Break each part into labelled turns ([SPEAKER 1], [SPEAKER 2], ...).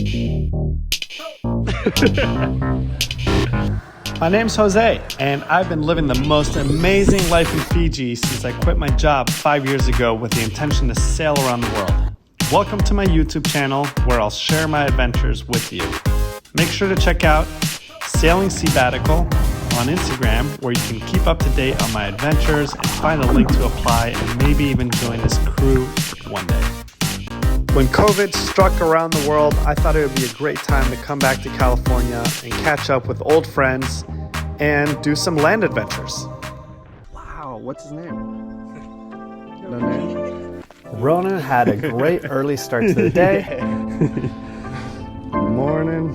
[SPEAKER 1] My name's Jose, and I've been living the most amazing life in Fiji since I quit my job 5 years ago with the intention to sail around the world. Welcome to my YouTube channel where I'll share my adventures with you. Make sure to check out Sailing Sabbatical on Instagram, where you can keep up to date on my adventures and find a link to apply and maybe even join this crew one day. When COVID struck around the world, I thought it would be a great time to come back to California and catch up with old friends and do some land adventures.
[SPEAKER 2] Wow, what's his name? No name?
[SPEAKER 1] Ronan had a great early start to the day.
[SPEAKER 2] Good morning.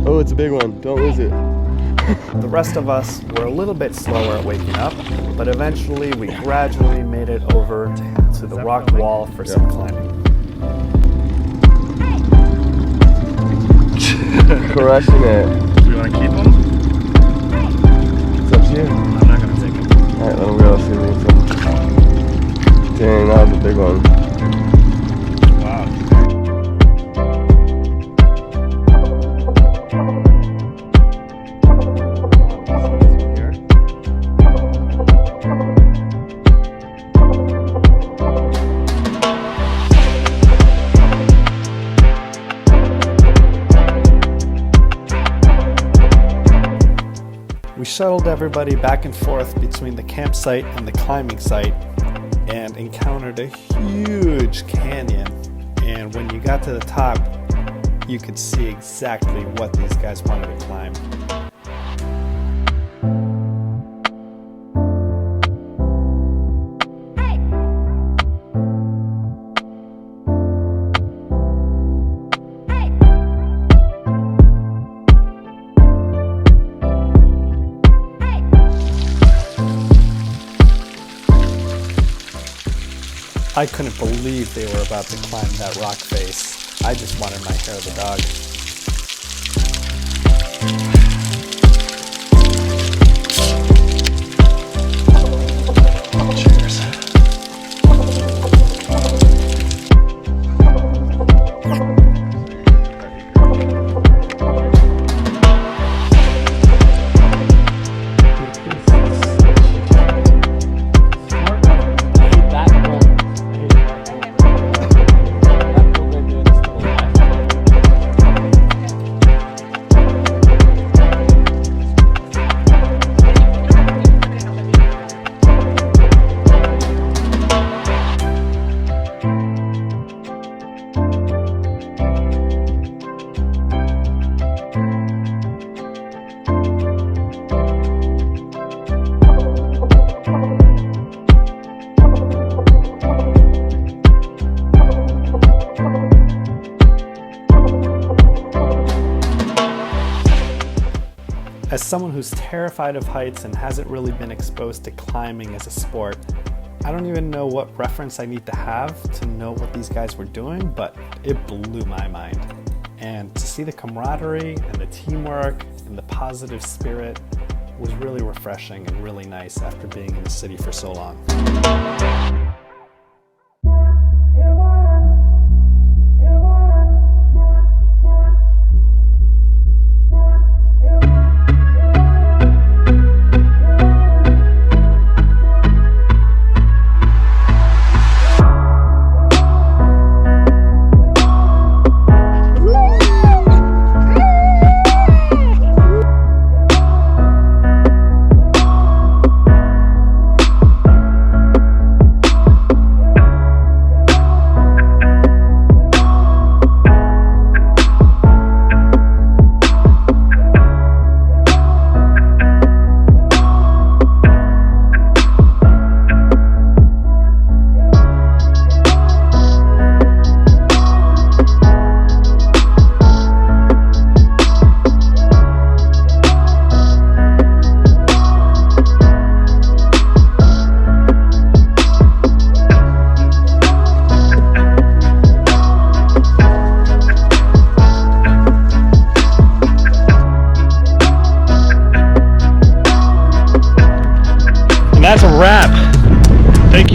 [SPEAKER 2] Oh, it's a big one. Don't lose it.
[SPEAKER 1] The rest of us were a little bit slower at waking up, but eventually we gradually made it over to the rock wall for some climbing.
[SPEAKER 2] Crushing it.
[SPEAKER 1] Do you want to keep them?
[SPEAKER 2] It's up to you.
[SPEAKER 1] I'm not going to take them.
[SPEAKER 2] Alright, let him go. See if we can come. Dang, that was a big one.
[SPEAKER 1] Wow. We shuttled everybody back and forth between the campsite and the climbing site and encountered a huge canyon. And when you got to the top, you could see exactly what these guys wanted to climb. I couldn't believe they were about to climb that rock face. I just wanted my hair of the dog. Cheers. As someone who's terrified of heights and hasn't really been exposed to climbing as a sport, I don't even know what reference I need to have to know what these guys were doing, but it blew my mind. And to see the camaraderie and the teamwork and the positive spirit was really refreshing and really nice after being in the city for so long.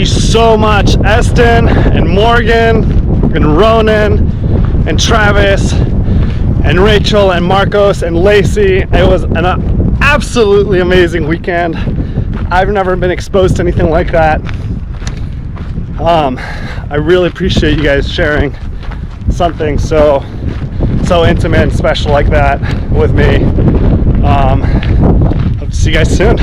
[SPEAKER 1] you so much, Eston and Morgan and Ronan and Travis and Rachel and Marcos and Lacey. It was an absolutely amazing weekend. I've never been exposed to anything like that. I really appreciate you guys sharing something so intimate and special like that with me. Hope to see you guys soon.